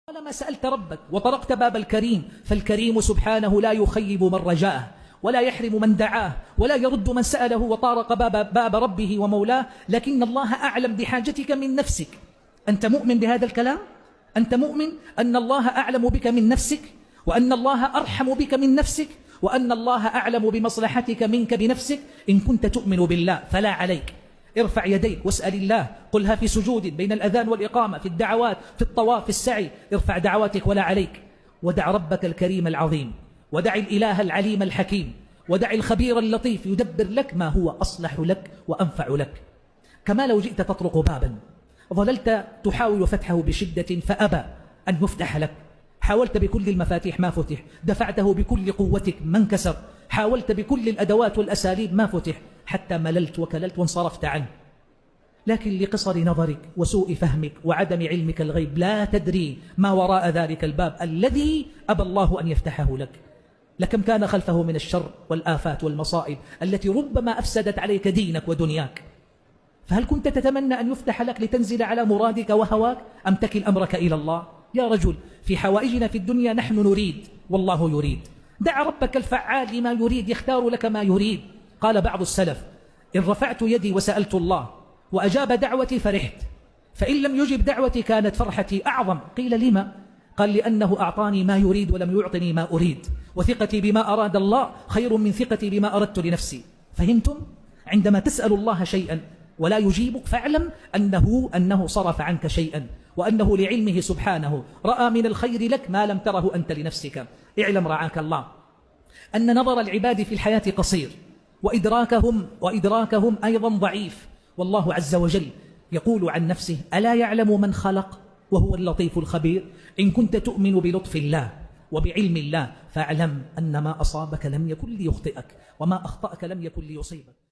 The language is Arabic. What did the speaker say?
طالما سألت ربك وطرقت باب الكريم، فالكريم سبحانه لا يخيب من رجاه ولا يحرم من دعاه ولا يرد من سأله وطارق باب ربه ومولاه. لكن الله أعلم بحاجتك من نفسك. أنت مؤمن بهذا الكلام؟ أنت مؤمن أن الله أعلم بك من نفسك، وأن الله أرحم بك من نفسك، وأن الله أعلم بمصلحتك منك بنفسك؟ إن كنت تؤمن بالله فلا عليك، ارفع يديك واسأل الله، قلها في سجود بين الأذان والإقامة، في الدعوات، في الطواف، في السعي، ارفع دعواتك ولا عليك. ودع ربك الكريم العظيم، ودع الإله العليم الحكيم، ودع الخبير اللطيف يدبر لك ما هو أصلح لك وأنفع لك. كما لو جئت تطرق بابا ظللت تحاول فتحه بشدة فأبى أن يفتح لك، حاولت بكل المفاتيح ما فتح، دفعته بكل قوتك ما انكسر، حاولت بكل الأدوات والأساليب ما فتح، حتى مللت وكللت وانصرفت عنه. لكن لقصر نظرك وسوء فهمك وعدم علمك الغيب لا تدري ما وراء ذلك الباب الذي أبى الله أن يفتحه لك. لكم كان خلفه من الشر والآفات والمصائب التي ربما أفسدت عليك دينك ودنياك. فهل كنت تتمنى أن يفتح لك لتنزل على مرادك وهواك، أم تكل أمرك إلى الله؟ يا رجل، في حوائجنا في الدنيا نحن نريد والله يريد. دع ربك الفعال لما يريد يختار لك ما يريد. قال بعض السلف: إن رفعت يدي وسألت الله وأجاب دعوتي فرحت، فإن لم يجب دعوتي كانت فرحتي أعظم. قيل: لما؟ قال: لأنه أعطاني ما يريد ولم يعطني ما أريد، وثقتي بما أراد الله خير من ثقتي بما أردت لنفسي. فهمتم؟ عندما تسأل الله شيئا ولا يجيبك فاعلم أنه صرف عنك شيئا، وأنه لعلمه سبحانه رأى من الخير لك ما لم تره أنت لنفسك. اعلم رعاك الله أن نظر العباد في الحياة قصير، وإدراكهم أيضا ضعيف. والله عز وجل يقول عن نفسه: ألا يعلم من خلق وهو اللطيف الخبير. إن كنت تؤمن بلطف الله وبعلم الله فاعلم أن ما أصابك لم يكن ليخطئك، وما أخطأك لم يكن ليصيبك.